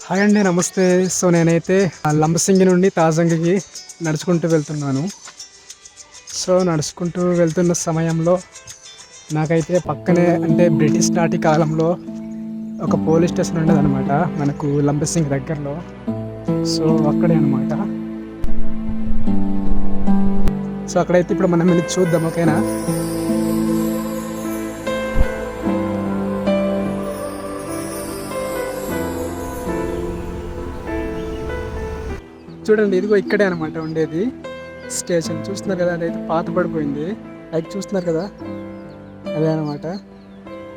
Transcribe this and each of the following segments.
Hi అండి, నమస్తే. So నేనైతే లంబసింగి నుండి తాజంగికి నడుచుకుంటూ వెళ్తున్నాను. సో నడుచుకుంటూ వెళ్తున్న సమయంలో నాకైతే పక్కనే అంటే బ్రిటిష్ నాటి కాలంలో ఒక పోలీస్ స్టేషన్ ఉండేది అనమాట, మనకు లంబసింగి దగ్గరలో. సో అక్కడే అనమాట. సో అక్కడైతే ఇప్పుడు మనం వెళ్ళి చూద్దాం, ఓకేనా? చూడండి, ఇదిగో ఇక్కడే అనమాట ఉండేది స్టేషన్. చూస్తున్నారు కదా, అదైతే పాత పడిపోయింది. లైక్ చూస్తున్నారు కదా, అదే అనమాట.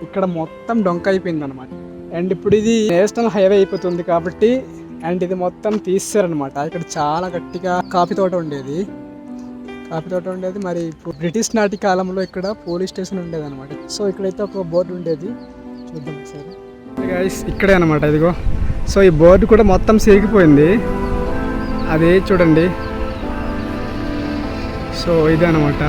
ఇక్కడ మొత్తం డొంక అయిపోయింది అనమాట. అండ్ ఇప్పుడు ఇది నేషనల్ హైవే అయిపోతుంది కాబట్టి, అండ్ ఇది మొత్తం తీస్తారనమాట. ఇక్కడ చాలా గట్టిగా కాఫీ తోట ఉండేది. మరి ఇప్పుడు బ్రిటిష్ నాటి కాలంలో ఇక్కడ పోలీస్ స్టేషన్ ఉండేది అనమాట. సో ఇక్కడైతే ఒక బోర్డు ఉండేది, చూద్దాం ఒకసారి. ఇక్కడే అనమాట, ఇదిగో. సో ఈ బోర్డు కూడా మొత్తం సిరిగిపోయింది, అదే చూడండి. సో ఇదే అనమాట.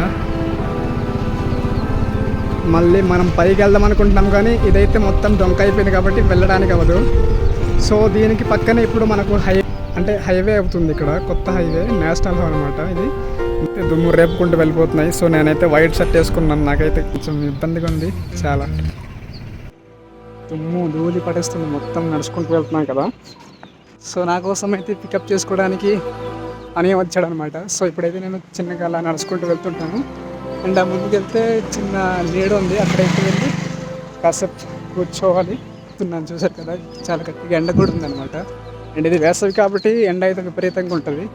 మళ్ళీ మనం పైకి వెళ్దాం అనుకుంటున్నాం, కానీ ఇదైతే మొత్తం డొంక అయిపోయింది కాబట్టి వెళ్ళడానికి అవ్వదు. సో దీనికి పక్కనే ఇప్పుడు మనకు హైవే అవుతుంది. ఇక్కడ కొత్త హైవే, నేషనల్ హైవే అనమాట. ఇది దుమ్ము రేపుకుంటూ వెళ్ళిపోతున్నాయి. సో నేనైతే వైట్ షర్ట్ వేసుకున్నాను, నాకైతే కొంచెం ఇబ్బందిగా ఉంది. చాలా దుమ్ము ధూళి పడేస్తుంది, మొత్తం నడుచుకుంటూ వెళ్తున్నాం కదా. సో నా కోసం అయితే పికప్ చేసుకోవడానికి అని వచ్చాడనమాట. సో ఇప్పుడైతే నేను చిన్నగా అలా నడుచుకుంటూ వెళ్తుంటాను. అండ్ ఆ ముందుకు వెళ్తే చిన్న నీడ ఉంది, అక్కడైతే వెళ్ళి కాసేపు కూర్చోవాలి. చూసారు కదా, చాలా గట్టిగా ఎండ కూడా ఉందన్నమాట. అండ్ ఇది వేసవి కాబట్టి ఎండ అయితే విపరీతంగా ఉంటుంది.